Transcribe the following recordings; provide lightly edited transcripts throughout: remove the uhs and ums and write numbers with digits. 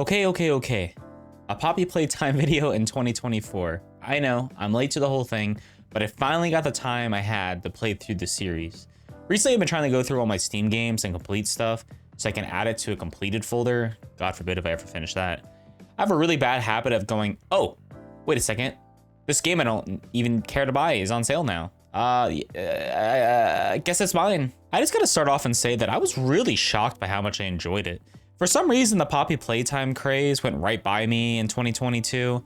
Okay. A Poppy Playtime video in 2024. I know, I'm late to the whole thing, but I finally got the time I had to play through the series. Recently, I've been trying to go through all my Steam games and complete stuff so I can add it to a completed folder. God forbid if I ever finish that. I have a really bad habit of going, oh, wait a second. This game I don't even care to buy is on sale now. I guess it's mine. I just gotta start off and say that I was really shocked by how much I enjoyed it. For some reason, the Poppy Playtime craze went right by me in 2022.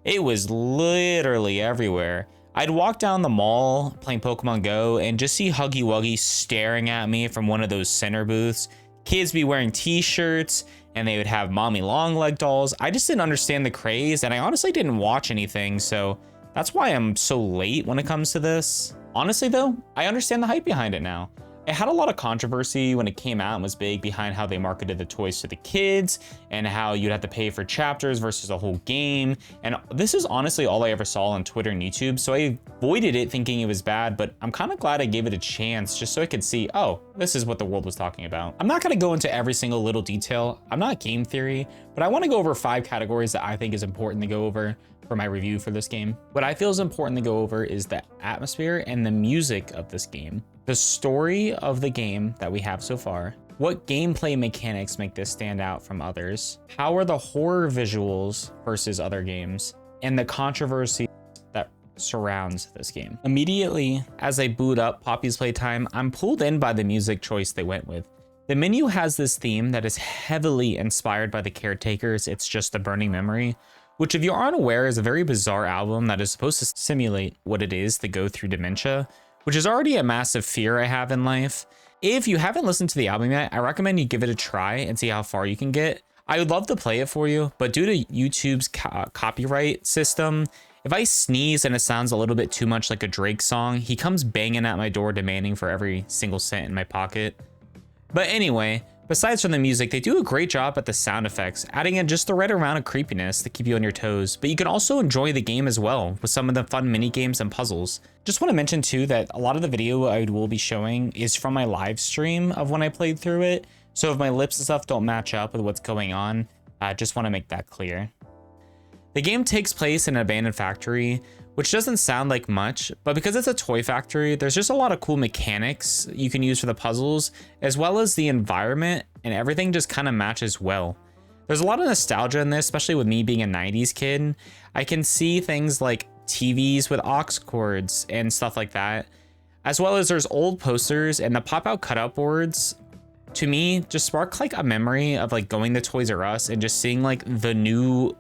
It was literally everywhere. I'd walk down the mall playing Pokemon Go and just see Huggy Wuggy staring at me from one of those center booths. Kids be wearing t-shirts and they would have mommy long leg dolls. I just didn't understand the craze and I honestly didn't watch anything, so that's why I'm so late when it comes to this. Honestly though, I understand the hype behind it now. It had a lot of controversy when it came out and was big behind how they marketed the toys to the kids and how you'd have to pay for chapters versus a whole game. And this is honestly all I ever saw on Twitter and YouTube, so I avoided it thinking it was bad, but I'm kind of glad I gave it a chance just so I could see, oh, this is what the world was talking about. I'm not gonna go into every single little detail. I'm not game theory, but I wanna go over 5 categories that I think is important to go over for my review for this game. What I feel is important to go over is the atmosphere and the music of this game, the story of the game that we have so far, what gameplay mechanics make this stand out from others, how are the horror visuals versus other games, and the controversy that surrounds this game. Immediately, as I boot up Poppy's Playtime, I'm pulled in by the music choice they went with. The menu has this theme that is heavily inspired by the Caretakers' It's Just a Burning Memory, which if you aren't aware is a very bizarre album that is supposed to simulate what it is to go through dementia, which is already a massive fear I have in life. If you haven't listened to the album yet, I recommend you give it a try and see how far you can get. I would love to play it for you, but due to YouTube's copyright system, if I sneeze and it sounds a little bit too much like a Drake song, he comes banging at my door demanding for every single cent in my pocket. But anyway, besides from the music, they do a great job at the sound effects, adding in just the right amount of creepiness to keep you on your toes, but you can also enjoy the game as well with some of the fun mini games and puzzles. Just want to mention too that a lot of the video I will be showing is from my live stream of when I played through it, so if my lips and stuff don't match up with what's going on, I just want to make that clear. The game takes place in an abandoned factory, which doesn't sound like much, but because it's a toy factory, there's just a lot of cool mechanics you can use for the puzzles, as well as the environment, and everything just kind of matches well. There's a lot of nostalgia in this, especially with me being a 90s kid. I can see things like TVs with aux cords and stuff like that, as well as there's old posters and the pop-out cutout boards. To me, just spark like a memory of like going to Toys R Us and just seeing like the new,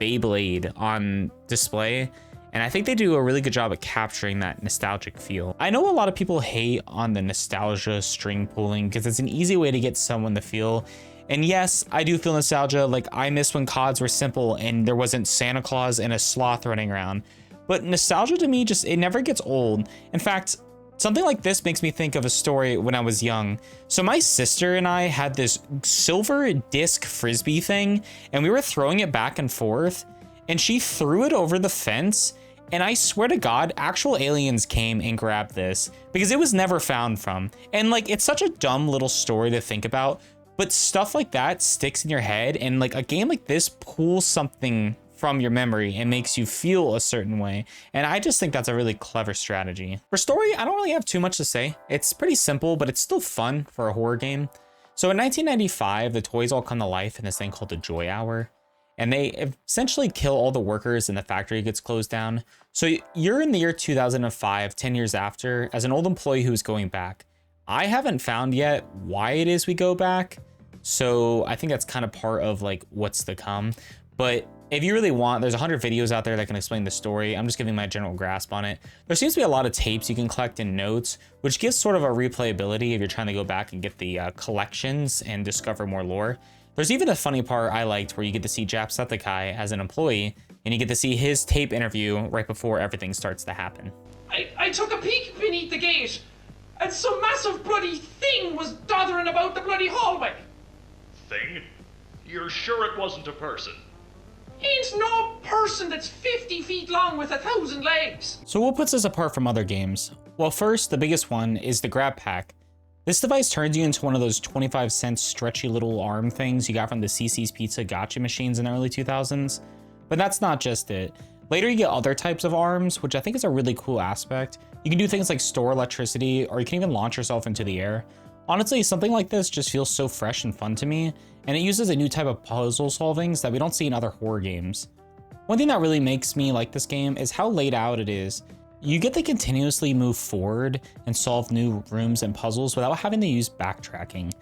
Beyblade on display, and I think they do a really good job at capturing that nostalgic feel. I know a lot of people hate on the nostalgia string pulling because it's an easy way to get someone to feel, and yes, I do feel nostalgia. Like I miss when CODs were simple and there wasn't Santa Claus and a sloth running around, but nostalgia to me it never gets old. In fact, something like this makes me think of a story when I was young. So my sister and I had this silver disc frisbee thing and we were throwing it back and forth and she threw it over the fence, and I swear to God, actual aliens came and grabbed this because it was never found from. And like, it's such a dumb little story to think about, but stuff like that sticks in your head, and like a game like this pulls something from your memory and makes you feel a certain way. And I just think that's a really clever strategy. For story, I don't really have too much to say. It's pretty simple, but it's still fun for a horror game. So in 1995, the toys all come to life in this thing called the Joy Hour, and they essentially kill all the workers and the factory gets closed down. So you're in the year 2005, 10 years after, as an old employee who's going back. I haven't found yet why it is we go back, so I think that's kind of part of like what's to come. But if you really want, there's 100 videos out there that can explain the story. I'm just giving my general grasp on it. There seems to be a lot of tapes you can collect in notes, which gives sort of a replayability if you're trying to go back and get the collections and discover more lore. There's even a funny part I liked where you get to see Jacksepticeye as an employee, and you get to see his tape interview right before everything starts to happen. I took a peek beneath the gate, and some massive bloody thing was doddering about the bloody hallway. Thing? You're sure it wasn't a person? Ain't no person that's 50 feet long with 1,000 legs. So what puts this apart from other games? Well, first, the biggest one is the grab pack. This device turns you into one of those 25-cent stretchy little arm things you got from the CC's Pizza gotcha machines in the early 2000s. But that's not just it. Later you get other types of arms, which I think is a really cool aspect. You can do things like store electricity, or you can even launch yourself into the air. Honestly, something like this just feels so fresh and fun to me, and it uses a new type of puzzle solvings that we don't see in other horror games. One thing that really makes me like this game is how laid out it is. You get to continuously move forward and solve new rooms and puzzles without having to use backtracking.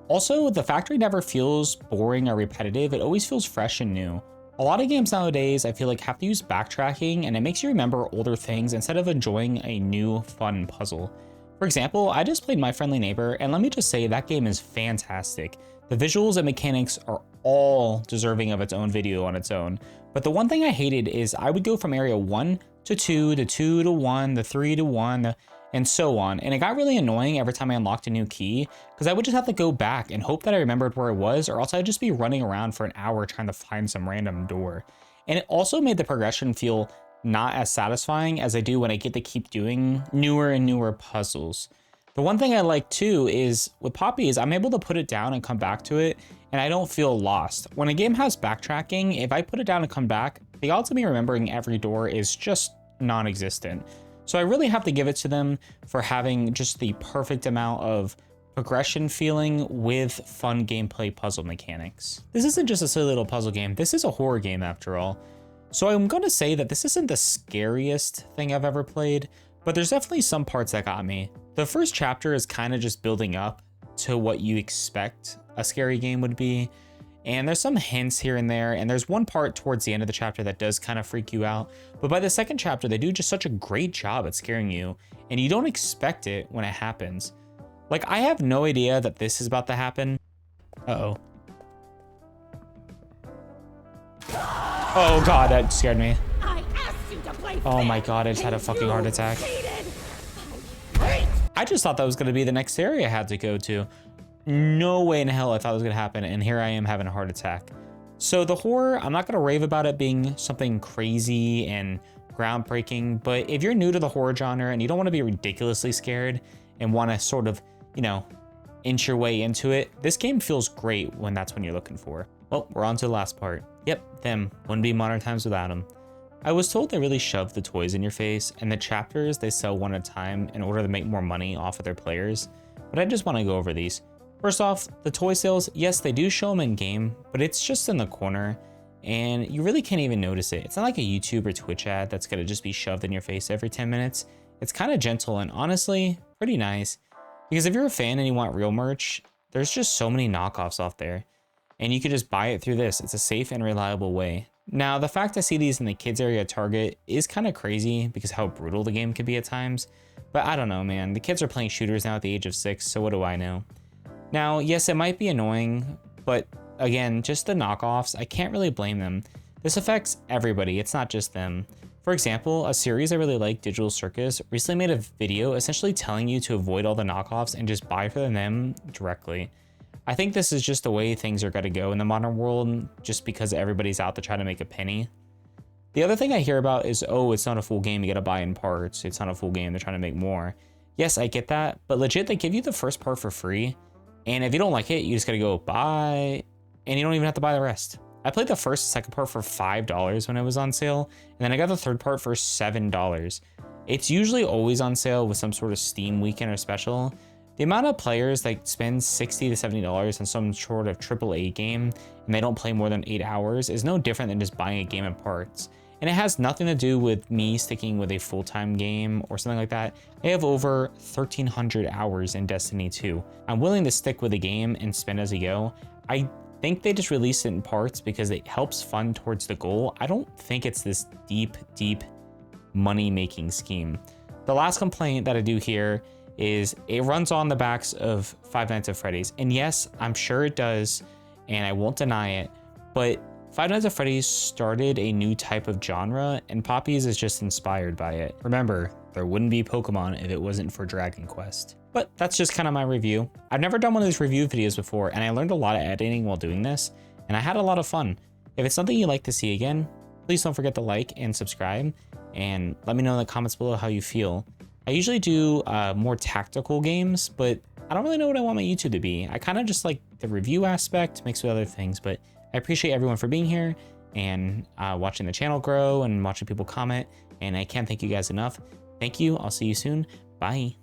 Also, the factory never feels boring or repetitive, it always feels fresh and new. A lot of games nowadays I feel like have to use backtracking, and it makes you remember older things instead of enjoying a new fun puzzle. For example, I just played My Friendly Neighbor, and let me just say that game is fantastic. The visuals and mechanics are all deserving of its own video on its own. But the one thing I hated is I would go from area 1 to 2 to 2 to 1 to 3 to 1 and so on. And it got really annoying every time I unlocked a new key because I would just have to go back and hope that I remembered where I was, or else I'd just be running around for an hour trying to find some random door. And it also made the progression feel not as satisfying as I do when I get to keep doing newer and newer puzzles. The one thing I like too is with Poppy is I'm able to put it down and come back to it, and I don't feel lost. When a game has backtracking, if I put it down and come back, the odds of me remembering every door is just non-existent. So I really have to give it to them for having just the perfect amount of progression feeling with fun gameplay puzzle mechanics. This isn't just a silly little puzzle game, this is a horror game after all. So I'm gonna say that this isn't the scariest thing I've ever played, but there's definitely some parts that got me. The first chapter is kind of just building up to what you expect a scary game would be. And there's some hints here and there, and there's one part towards the end of the chapter that does kind of freak you out. But by the second chapter, they do just such a great job at scaring you, and you don't expect it when it happens. Like, I have no idea that this is about to happen. Uh-oh. Oh god, that scared me. Oh my god, I just had a fucking heart attack. I just thought that was gonna be the next area I had to go to. No way in hell I thought it was gonna happen, and here I am having a heart attack. So the horror, I'm not gonna rave about it being something crazy and groundbreaking, but if you're new to the horror genre and you don't want to be ridiculously scared and want to sort of, you know, inch your way into it, this game feels great when that's what you're looking for. Well, we're on to the last part. Yep, them. Wouldn't be modern times without them. I was told they really shove the toys in your face, and the chapters they sell one at a time in order to make more money off of their players, but I just want to go over these. First off, the toy sales, yes, they do show them in game, but it's just in the corner, and you really can't even notice it. It's not like a YouTube or Twitch ad that's gonna just be shoved in your face every 10 minutes. It's kind of gentle and honestly, pretty nice. Because if you're a fan and you want real merch, there's just so many knockoffs off there, and you could just buy it through this. It's a safe and reliable way. Now, the fact I see these in the kids area at Target is kind of crazy because how brutal the game can be at times, but I don't know, man. The kids are playing shooters now at the age of 6, so what do I know? Now, yes, it might be annoying, but again, just the knockoffs, I can't really blame them. This affects everybody, it's not just them. For example, a series I really like, Digital Circus, recently made a video essentially telling you to avoid all the knockoffs and just buy from them directly. I think this is just the way things are gonna go in the modern world, just because everybody's out to try to make a penny. The other thing I hear about is, oh, it's not a full game, you gotta buy in parts. It's not a full game, they're trying to make more. Yes, I get that, but legit, they give you the first part for free. And if you don't like it, you just gotta go buy, and you don't even have to buy the rest. I played the first and second part for $5 when it was on sale, and then I got the third part for $7. It's usually always on sale with some sort of Steam weekend or special. The amount of players that spend $60 to $70 on some sort of AAA game and they don't play more than 8 hours is no different than just buying a game in parts. And it has nothing to do with me sticking with a full-time game or something like that. I have over 1,300 hours in Destiny 2. I'm willing to stick with the game and spend as I go. I think they just release it in parts because it helps fund towards the goal. I don't think it's this deep money-making scheme. The last complaint that I do here is it runs on the backs of Five Nights at Freddy's. And yes, I'm sure it does, and I won't deny it, but Five Nights at Freddy's started a new type of genre, and Poppy's is just inspired by it. Remember, there wouldn't be Pokemon if it wasn't for Dragon Quest. But that's just kind of my review. I've never done one of these review videos before, and I learned a lot of editing while doing this, and I had a lot of fun. If it's something you'd like to see again, please don't forget to like and subscribe, and let me know in the comments below how you feel. I usually do more tactical games, but I don't really know what I want my YouTube to be. I kind of just like the review aspect mixed with other things, but I appreciate everyone for being here and watching the channel grow and watching people comment. And I can't thank you guys enough. Thank you. I'll see you soon. Bye.